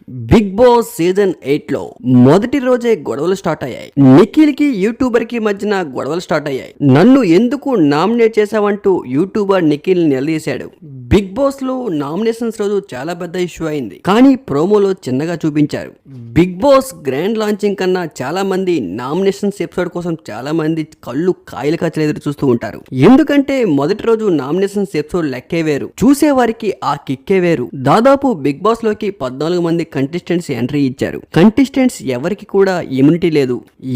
Big boss season 8 లో మొదటి రోజే గొడవలు స్టార్ట్ అయ్యాయి. నిఖిల్ కి యూట్యూబర్ కి మధ్యన గొడవలు స్టార్ట్ అయ్యాయి. నన్ను ఎందుకు నామినేట్ చేశావంటూ యూట్యూబర్ నిఖిల్ నిలదీశాడు. బిగ్ బాస్ లో నామినేషన్స్ రోజు చాలా పెద్ద ఇష్యూ అయింది, కానీ ప్రోమోలో చిన్నగా చూపించారు. బిగ్ బాస్ గ్రాండ్ లాంచింగ్ కన్నా చాలా మంది నామినేషన్స్ ఎపిసోడ్ కోసం చాలా మంది కళ్ళు కాయలు కచ్చలు ఎదురు చూస్తూ ఉంటారు. ఎందుకంటే మొదటి రోజు నామినేషన్స్ ఎపిసోడ్ లెక్కే వేరు, చూసేవారికి ఆ కిక్కే వేరు. దాదాపు బిగ్ బాస్ లోకి 14 మంది కంటెస్టెంట్స్ ఎంట్రీ ఇచ్చారు. కంటెస్టెంట్స్ ఎవరికి కూడా ఇమ్యూనిటీ లేదు,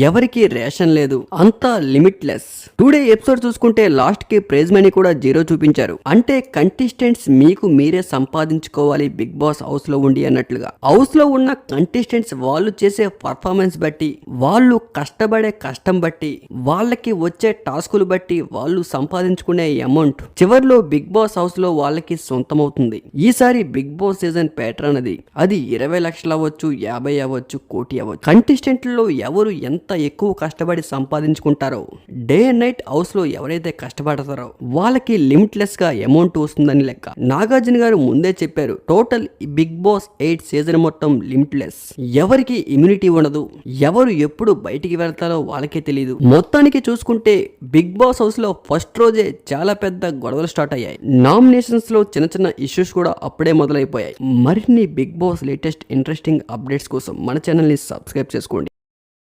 ఎవరికి రేషన్ లేదు, అంతా లిమిట్లెస్. టుడే ఎపిసోడ్ చూసుకుంటే లాస్ట్ కి ప్రైజ్ మనీ కూడా 0 చూపించారు. అంటే కంటెస్టెంట్స్ మీకు మీరే సంపాదించుకోవాలి బిగ్ బాస్ హౌస్ లో ఉండి అన్నట్లుగా. హౌస్ లో ఉన్న కంటెస్టెంట్స్ వాళ్ళు చేసే పర్ఫార్మెన్స్ బట్టి, వాళ్ళు కష్టపడే కష్టం బట్టి, వాళ్ళకి వచ్చే టాస్కులు బట్టి వాళ్ళు సంపాదించుకునే అమౌంట్ చివర్లో బిగ్ బాస్ హౌస్ లో వాళ్ళకి సొంతమవుతుంది. ఈసారి బిగ్ బాస్ సీజన్ ప్యాటర్న్ అది 20 లక్షలు అవ్వచ్చు, 50 అవ్వచ్చు, కోటి అవ్వచ్చు. కంటెస్టెంట్లో ఎవరు ఎంత ఎక్కువ కష్టపడి సంపాదించుకుంటారో, డే అండ్ నైట్ హౌస్ లో ఎవరైతే కష్టపడతారో వాళ్ళకి లిమిట్లెస్ గా అమౌంట్ వస్తుందని లెక్క. నాగార్జున గారు ముందే చెప్పారు, టోటల్ బిగ్ బాస్ 8 సీజన్ మొత్తం లిమిట్లెస్. ఎవరికి ఇమ్యూనిటీ ఉండదు, ఎవరు ఎప్పుడు బయటికి వెళ్తారో వాళ్ళకే తెలియదు. మొత్తానికి చూసుకుంటే బిగ్ బాస్ హౌస్ లో ఫస్ట్ రోజే చాలా పెద్ద గొడవలు స్టార్ట్ అయ్యాయి. నామినేషన్స్ లో చిన్న చిన్న ఇష్యూస్ కూడా అప్పుడే మొదలైపోయాయి. మరిన్ని Big Boss latest interesting updates కోసం మన ఛానల్ని సబ్స్క్రైబ్ చేసుకోండి.